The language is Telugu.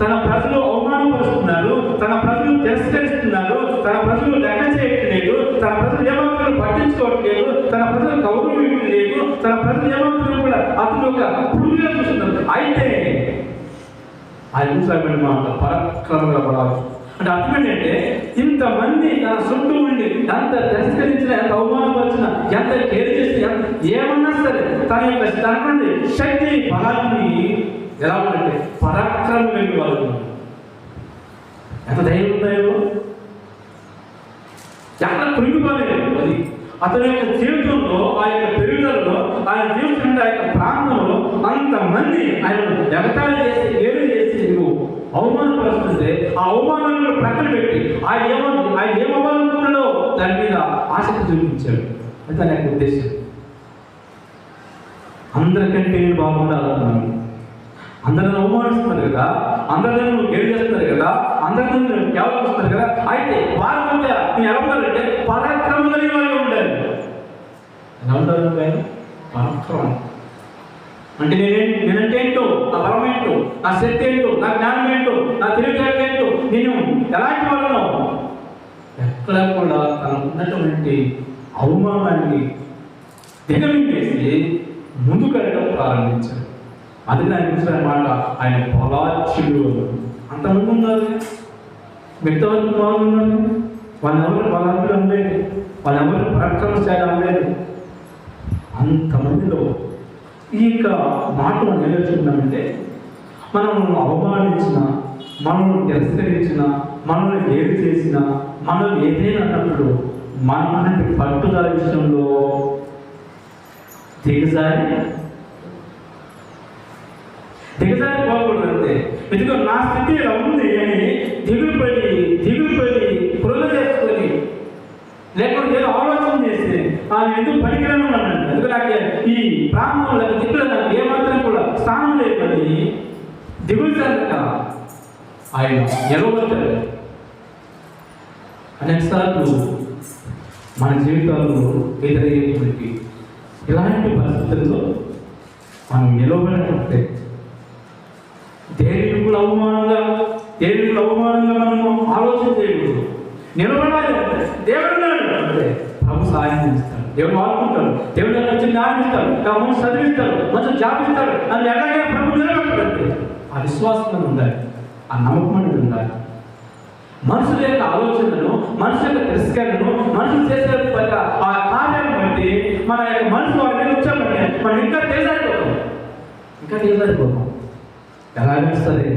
తన ప్రజలు అవమానపరుస్తున్నారు, తన ప్రజలు తిరస్కరిస్తున్నారు, తన ప్రజలు లెక్క చేయట్లేదు, తన ప్రజలు ఏమాత్రం పట్టించుకోవట్లేదు, తన ప్రజలు గౌరవించలేదు, తన ప్రజలు ఏమాత్రం కూడా అతను ఒక పురుగుగా చూస్తున్నారు. అయితే ఆ హింసమైన మాట పరాక్రమంగా పడాలి అంటే అర్థం ఏంటంటే, ఇంతమంది తన చుట్టూ ఉండి ఎంత తిరస్కరించిన, ఎంత అవమానపరిచిన, ఎంత కేర్ చేసిన, ఏమన్నా సరే తనకండి శక్తి బలాన్ని ఎలా ఉందంటే పరాక్రమం వెళ్ళి వాళ్ళు ఎంత ధైర్యం ఉంటాయో ఎక్కడ కృంగిపోలేదు. అది అతని యొక్క జీవితంలో, ఆ యొక్క పెరుగుదలలో, ఆయన జీవితంలో, ఆ యొక్క ప్రాంతంలో అంతమంది ఆయన ఎగతాళి చేసి ఏడు చేసి నువ్వు అవమానపరుస్తుంటే ఆ అవమానాలను ప్రక్కన పెట్టి ఆయన ఏమవ్వాలనుకున్నాడో దాని మీద ఆసక్తి చూపించాడు. అది తన యొక్క ఉద్దేశం. అందరికంటే బాగుండాలనుకున్నాను. అందరిని అవమానిస్తున్నారు కదా, అందరిని నువ్వు గేలు చేస్తున్నారు కదా, అందరిని నువ్వు కేవలం కదా. అయితే వారి మధ్య నేను ఎలా ఉండాలంటే పరాక్రమం కలిగిన వారిగా ఉండాలి. ఎలా ఉండాలి? పరాక్రమం అంటే నేనంటే ఏంటో, నా బలం ఏంటో, నా శక్తి ఏంటో, నా జ్ఞానం ఏంటో, నా తెలివితేటలు ఏంటో, నేను ఎలాంటి వాళ్ళను ఎక్కడ కూడా తనకున్నటువంటి అవమానాన్ని దిగమింగేసి ముందుకెళ్ళడం ప్రారంభించాడు. అది ఆయన చూసిన మాట, ఆయన బలాచ్యుడు. అంతమంది ఉన్నారు, మిగతావరకు బాగున్నారు, వాళ్ళెవరు బలాచ్యుడు అనలేదు, వాళ్ళెవరు పరాక్రమశాలి అనలేదు. అంతమందిలో ఈ యొక్క మాట మనం నేర్చుకున్నామంటే, మనం అవమానించిన, మనల్ని తిరస్కరించిన, మనల్ని ఏడు చేసిన, మనల్ని ఏదైనా అన్నప్పుడు మనకి పట్టుదల విషయంలో దిగజారిపోకూడదంటే, ఎందుకంటే నా స్థితి ఇలా ఉంది అని దిగులుపడి పురుగు చేసుకొని, లేకపోతే ఏదో ఆలోచన చేస్తే ఆయన ఎందుకు పనికిరాను అన్నాడు. ఎందుకంటే నాకు ఈ ప్రాంతంలో దిక్కులో నాకు ఏమాత్రం కూడా స్థానం లేదని దిగులు చెందక ఆయన నిలబడ్డాడు. అనేకసార్లు మన జీవితాల్లో ఎదురయ్యేటువంటి ఇలాంటి పరిస్థితుల్లో మనం నిలబడకపోతే దేవునికి అవమానంగా మనము ఆలోచన చేయకూడదు. నిలబడాలి అంటే దేవుడు అంటే ప్రభు సహాయం చేస్తాడు, దేవుడు ఆడుకుంటాడు, దేవుడు మంచి జ్ఞానం ఇస్తాడు, మంచి చదివిస్తాడు, మంచి జాబ్ ఇస్తాడు. అది ఎలాగైనా ప్రభు నిలబెట్టాడు. ఆ విశ్వాసం ఉండాలి, ఆ నమ్మకం అనేది ఉండాలి. మనుషుల యొక్క ఆలోచనను, మనుషుల యొక్క తిరస్కరణను, మనుషులు చేసే ఆ కార్యాలను బట్టి మన యొక్క మనసు వారి వచ్చామంటే మనం ఇంకా తేజారిపోతాం. ఎలా అనిపిస్తుంది?